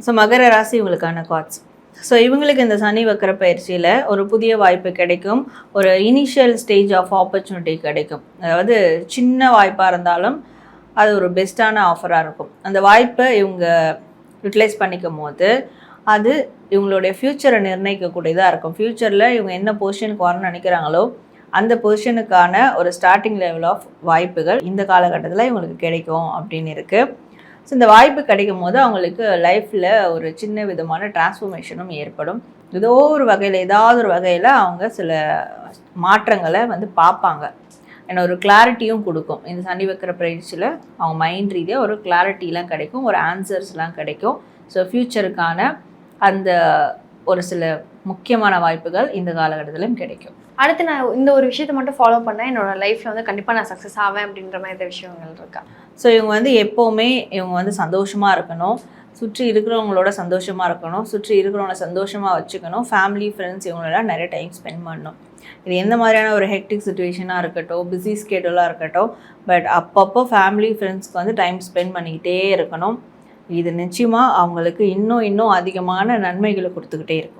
So மகர ராசி இவங்களுக்கான cards. So இவங்களுக்கு இந்த சனி வக்கர பயிற்சியில் ஒரு புதிய வாய்ப்பு கிடைக்கும். ஒரு இனிஷியல் ஸ்டேஜ் ஆஃப் ஆப்பர்ச்சுனிட்டி கிடைக்கும். அதாவது சின்ன வாய்ப்பாக இருந்தாலும் அது ஒரு பெஸ்ட்டான ஆஃபராக இருக்கும். அந்த வாய்ப்பை இவங்க யூட்டிலைஸ் பண்ணிக்கும் போது அது இவங்களுடைய ஃப்யூச்சரை நிர்ணயிக்கக்கூடியதாக இருக்கும். ஃப்யூச்சரில் இவங்க என்ன பொசிஷனுக்கு வரணும்னு நினைக்கிறாங்களோ அந்த பொசிஷனுக்கான ஒரு ஸ்டார்டிங் லெவல் ஆஃப் வாய்ப்புகள் இந்த காலகட்டத்தில் இவங்களுக்கு கிடைக்கும் அப்படின்னு இருக்குது. ஸோ இந்த வாய்ப்பு கிடைக்கும் போது அவங்களுக்கு லைஃப்பில் ஒரு சின்ன விதமான டிரான்ஸ்ஃபர்மேஷனும் ஏற்படும். ஏதோ ஒரு வகையில் ஏதாவது ஒரு வகையில் அவங்க சில மாற்றங்களை பார்ப்பாங்க. ஏன்னா ஒரு கிளாரிட்டியும் கொடுக்கும். இந்த சனி வக்கர பயிற்சியில் அவங்க மைண்ட் ரீதியாக ஒரு கிளாரிட்டிலாம் கிடைக்கும், ஒரு ஆன்சர்ஸ்லாம் கிடைக்கும். ஸோ ஃப்யூச்சருக்கான அந்த ஒரு சில முக்கியமான வாய்ப்புகள் இந்த காலகட்டத்திலும் கிடைக்கும். அடுத்து நான் இந்த ஒரு விஷயத்தை மட்டும் ஃபாலோ பண்ணேன், என்னோட லைஃப்பில் கண்டிப்பாக நான் சக்ஸஸ் ஆவேன் அப்படின்ற மாதிரி விஷயங்கள் இருக்கா? ஸோ இவங்க எப்போவுமே இவங்க சந்தோஷமாக இருக்கணும், சுற்றி இருக்கிறவங்களோட சந்தோஷமாக இருக்கணும், சுற்றி இருக்கிறவங்கள சந்தோஷமாக வச்சுக்கணும், ஃபேமிலி ஃப்ரெண்ட்ஸ் இவங்களெல்லாம் நிறைய டைம் ஸ்பெண்ட் பண்ணணும். இது எந்த மாதிரியான ஒரு ஹெக்டிக் சுச்சுவேஷனாக இருக்கட்டும், பிஸி ஸ்கெடியூலாக இருக்கட்டும், பட் அப்பப்போ ஃபேமிலி ஃப்ரெண்ட்ஸ்க்கு டைம் ஸ்பெண்ட் பண்ணிக்கிட்டே இருக்கணும். இது நிச்சயமாக அவங்களுக்கு இன்னும் அதிகமான நன்மைகளை கொடுத்துக்கிட்டே இருக்கும்.